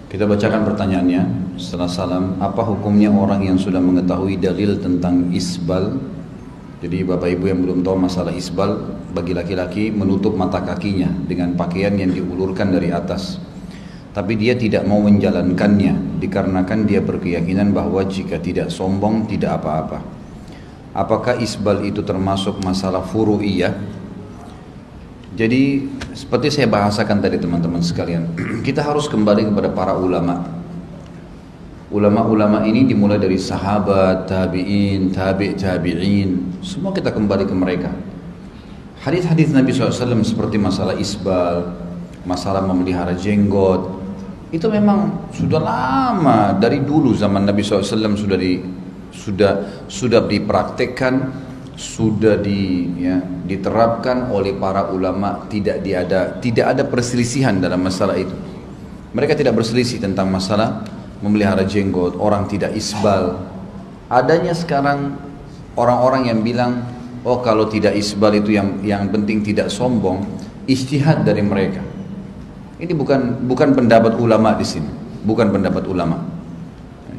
Kita bacakan pertanyaannya setelah salam. Apa hukumnya orang yang sudah mengetahui dalil tentang isbal? Jadi bapak ibu yang belum tahu masalah isbal, bagi laki-laki menutup mata kakinya dengan pakaian yang diulurkan dari atas, tapi dia tidak mau menjalankannya dikarenakan dia berkeyakinan bahwa jika tidak sombong tidak apa-apa. Apakah isbal itu termasuk masalah furu'iyah? Jadi seperti saya bahasakan tadi teman-teman sekalian, kita harus kembali kepada para ulama. Ulama-ulama ini dimulai dari sahabat, tabi'in, tabi'in, semua kita kembali ke mereka. Hadis-hadis Nabi SAW seperti masalah isbal, masalah memelihara jenggot, itu memang sudah lama, dari dulu zaman Nabi SAW sudah dipraktekkan, sudah diterapkan oleh para ulama. Tidak ada perselisihan dalam masalah itu. Mereka tidak berselisih tentang masalah memelihara jenggot, orang tidak isbal. Adanya sekarang orang-orang yang bilang, oh kalau tidak isbal itu yang penting tidak sombong, ijtihad dari mereka. Ini bukan pendapat ulama di sini, bukan pendapat ulama.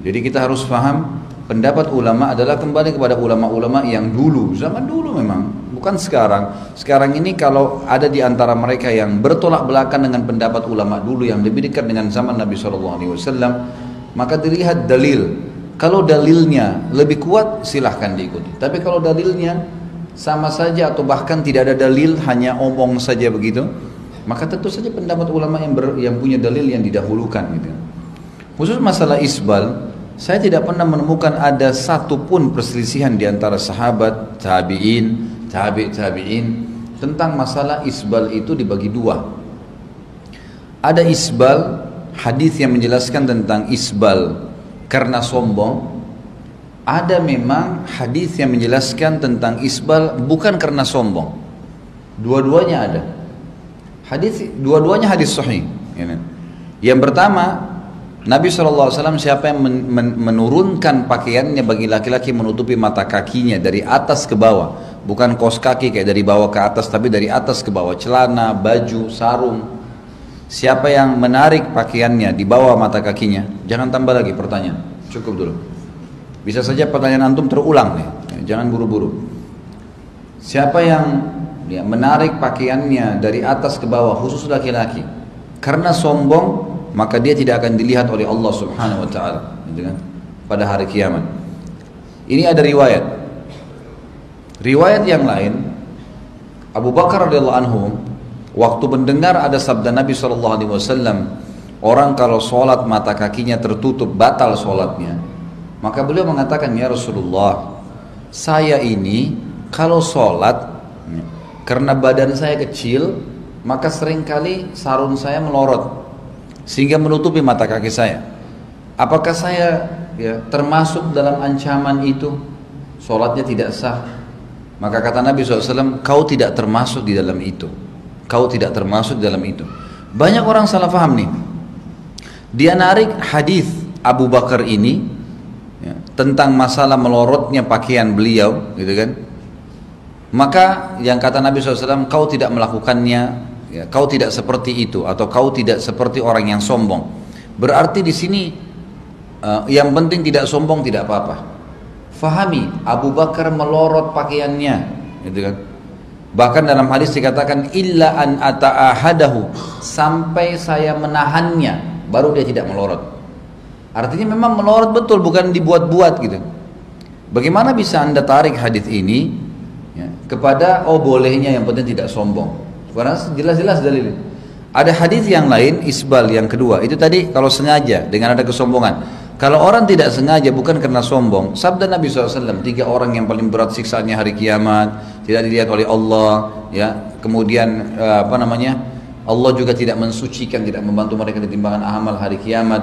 Jadi kita harus paham, pendapat ulama adalah kembali kepada ulama-ulama yang dulu, zaman dulu memang, bukan sekarang. Sekarang ini kalau ada di antara mereka yang bertolak belakang dengan pendapat ulama dulu yang lebih dekat dengan zaman Nabi SAW, maka dilihat dalil. Kalau dalilnya lebih kuat, silahkan diikuti. Tapi kalau dalilnya sama saja atau bahkan tidak ada dalil, hanya omong saja begitu, maka tentu saja pendapat ulama yang punya dalil yang didahulukan gitu. Khusus masalah isbal, saya tidak pernah menemukan ada satu pun perselisihan di antara sahabat, tabi'in tentang masalah isbal itu dibagi dua. Ada isbal, hadis yang menjelaskan tentang isbal karena sombong. Ada memang hadis yang menjelaskan tentang isbal bukan karena sombong. Dua-duanya ada. Dua-duanya hadis sahih. Yang pertama, Nabi SAW siapa yang menurunkan pakaiannya bagi laki-laki menutupi mata kakinya dari atas ke bawah, bukan kaos kaki kayak dari bawah ke atas, tapi dari atas ke bawah, celana, baju, sarung. Siapa yang menarik pakaiannya di bawah mata kakinya? Jangan tambah lagi pertanyaan, cukup dulu. Bisa saja pertanyaan antum terulang nih, jangan buru-buru. Siapa yang menarik pakaiannya dari atas ke bawah, khusus laki-laki, karena sombong, maka dia tidak akan dilihat oleh Allah Subhanahu wa taala, gitu kan? Pada hari kiamat. Ini ada riwayat. Riwayat yang lain, Abu Bakar radhiyallahu anhu waktu mendengar ada sabda Nabi sallallahu alaihi wasallam, orang kalau sholat mata kakinya tertutup batal sholatnya, maka beliau mengatakan, ya Rasulullah, saya ini kalau sholat karena badan saya kecil, maka seringkali sarung saya melorot sehingga menutupi mata kaki saya. Apakah saya termasuk dalam ancaman itu? Sholatnya tidak sah. Maka kata Nabi SAW, kau tidak termasuk di dalam itu. Kau tidak termasuk di dalam itu. Banyak orang salah paham nih. Dia narik hadis Abu Bakar ini tentang masalah melorotnya pakaian beliau, gitu kan? Maka yang kata Nabi SAW, kau tidak melakukannya, kau tidak seperti itu, atau kau tidak seperti orang yang sombong. Berarti di sini yang penting tidak sombong, tidak apa-apa. Fahami, Abu Bakar melorot pakaiannya, gitu kan? Bahkan dalam hadis dikatakan illa an ata'ahadahu, sampai saya menahannya baru dia tidak melorot. Artinya memang melorot betul, bukan dibuat-buat gitu. Bagaimana bisa anda tarik hadis ini kepada bolehnya yang penting tidak sombong? Karena jelas-jelas dalil. Ada hadis yang lain isbal yang kedua, itu tadi kalau sengaja dengan ada kesombongan. Kalau orang tidak sengaja bukan karena sombong, sabda Nabi SAW, 3 orang yang paling berat siksaannya hari kiamat, tidak dilihat oleh Allah, kemudian Allah juga tidak mensucikan, tidak membantu mereka di timbangan amal hari kiamat.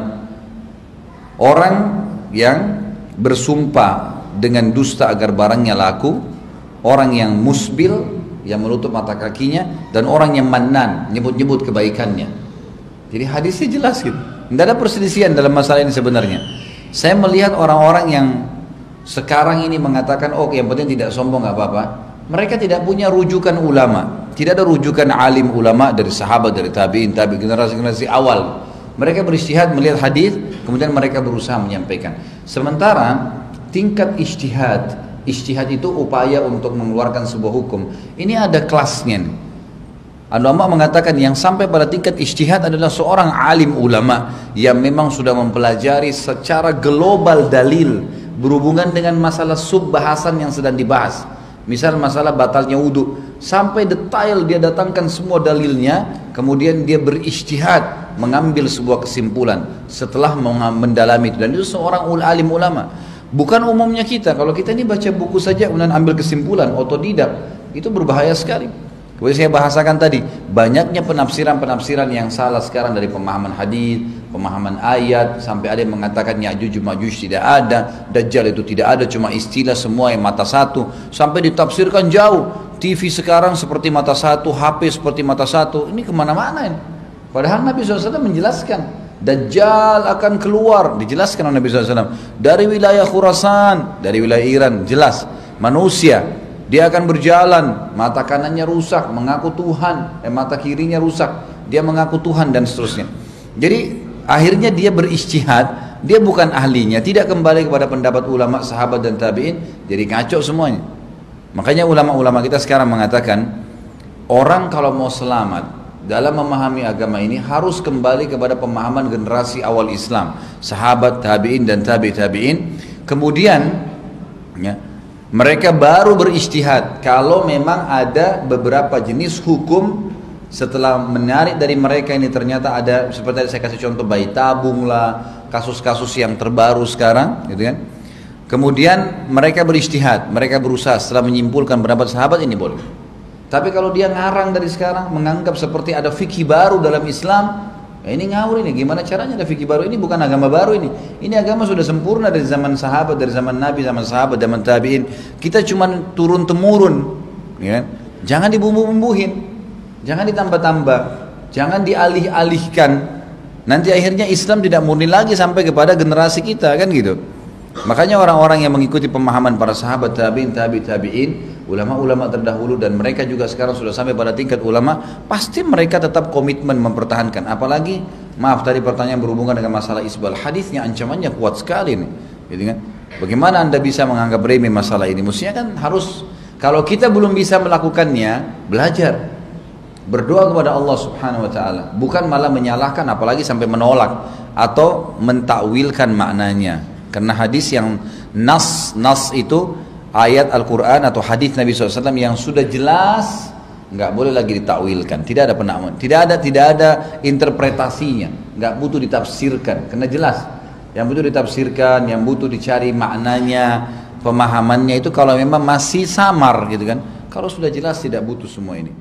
Orang yang bersumpah dengan dusta agar barangnya laku, orang yang musbil, yang menutup mata kakinya, dan orang yang mannan, nyebut-nyebut kebaikannya. Jadi hadisnya jelas gitu. Tidak ada perselisihan dalam masalah ini sebenarnya. Saya melihat orang-orang yang sekarang ini mengatakan, yang penting tidak sombong, nggak apa-apa. Mereka tidak punya rujukan ulama, tidak ada rujukan alim ulama dari sahabat, dari tabi'in, generasi-generasi awal. Mereka berijtihad melihat hadis, kemudian mereka berusaha menyampaikan. Sementara tingkat ijtihad, ijtihad itu upaya untuk mengeluarkan sebuah hukum. Ini ada kelasnya nih. Ada ulama mengatakan yang sampai pada tingkat ijtihad adalah seorang alim ulama yang memang sudah mempelajari secara global dalil berhubungan dengan masalah sub-bahasan yang sedang dibahas. Misal masalah batalnya wudhu, sampai detail dia datangkan semua dalilnya, kemudian dia berijtihad mengambil sebuah kesimpulan setelah mendalami itu. Dan itu seorang alim ulama. Bukan umumnya kita, kalau kita ini baca buku saja kemudian ambil kesimpulan otodidak, itu berbahaya sekali. Kemudian saya bahasakan tadi, banyaknya penafsiran-penafsiran yang salah sekarang dari pemahaman hadis, pemahaman ayat, sampai ada yang mengatakan Ya'juj Ma'juj tidak ada, Dajjal itu tidak ada, cuma istilah semua yang mata satu, sampai ditafsirkan jauh. TV sekarang seperti mata satu, HP seperti mata satu, ini kemana-mana ini. Padahal Nabi SAW menjelaskan, Dajjal akan keluar, dijelaskan oleh Nabi SAW, dari wilayah Khurasan, dari wilayah Iran, jelas, manusia. Dia akan berjalan, mata kanannya rusak, mengaku Tuhan, mata kirinya rusak, dia mengaku Tuhan dan seterusnya. Jadi akhirnya dia berijtihad, dia bukan ahlinya, tidak kembali kepada pendapat ulama, sahabat dan tabi'in, jadi kacau semuanya. Makanya ulama-ulama kita sekarang mengatakan, orang kalau mau selamat dalam memahami agama ini harus kembali kepada pemahaman generasi awal Islam, sahabat, tabi'in dan tabi'in. Kemudian ya, mereka baru berijtihad kalau memang ada beberapa jenis hukum setelah menarik dari mereka ini ternyata ada, seperti saya kasih contoh bayi tabung lah, kasus-kasus yang terbaru sekarang gitu kan. Kemudian mereka berijtihad, mereka berusaha setelah menyimpulkan pendapat sahabat ini boleh. Tapi kalau dia ngarang dari sekarang menganggap seperti ada fikih baru dalam Islam, ya ini ngawur ini. Gimana caranya ada fikih baru? Ini bukan agama baru ini. Ini agama sudah sempurna dari zaman sahabat, dari zaman Nabi, zaman sahabat, zaman tabi'in. Kita cuma turun temurun, ya. Jangan dibumbu-bumbuhin, jangan ditambah-tambah, jangan dialih-alihkan. Nanti akhirnya Islam tidak murni lagi sampai kepada generasi kita, kan gitu. Makanya orang-orang yang mengikuti pemahaman para sahabat, tabi'in, tabi'in, ulama-ulama terdahulu, dan mereka juga sekarang sudah sampai pada tingkat ulama, pasti mereka tetap komitmen mempertahankan. Apalagi, maaf tadi pertanyaan berhubungan dengan masalah isbal, hadisnya ancamannya kuat sekali nih, gitu kan? Bagaimana anda bisa menganggap remeh masalah ini? Mestinya kan harus, kalau kita belum bisa melakukannya, belajar, berdoa kepada Allah Subhanahu Wa Taala, bukan malah menyalahkan, apalagi sampai menolak atau mentakwilkan maknanya. Karena hadis yang nas itu ayat Al-Quran atau hadis Nabi SAW yang sudah jelas, nggak boleh lagi ditakwilkan, tidak ada penakwan, tidak ada interpretasinya, nggak butuh ditafsirkan, karena jelas. Yang butuh ditafsirkan, yang butuh dicari maknanya, pemahamannya itu kalau memang masih samar gitu kan. Kalau sudah jelas tidak butuh semua ini.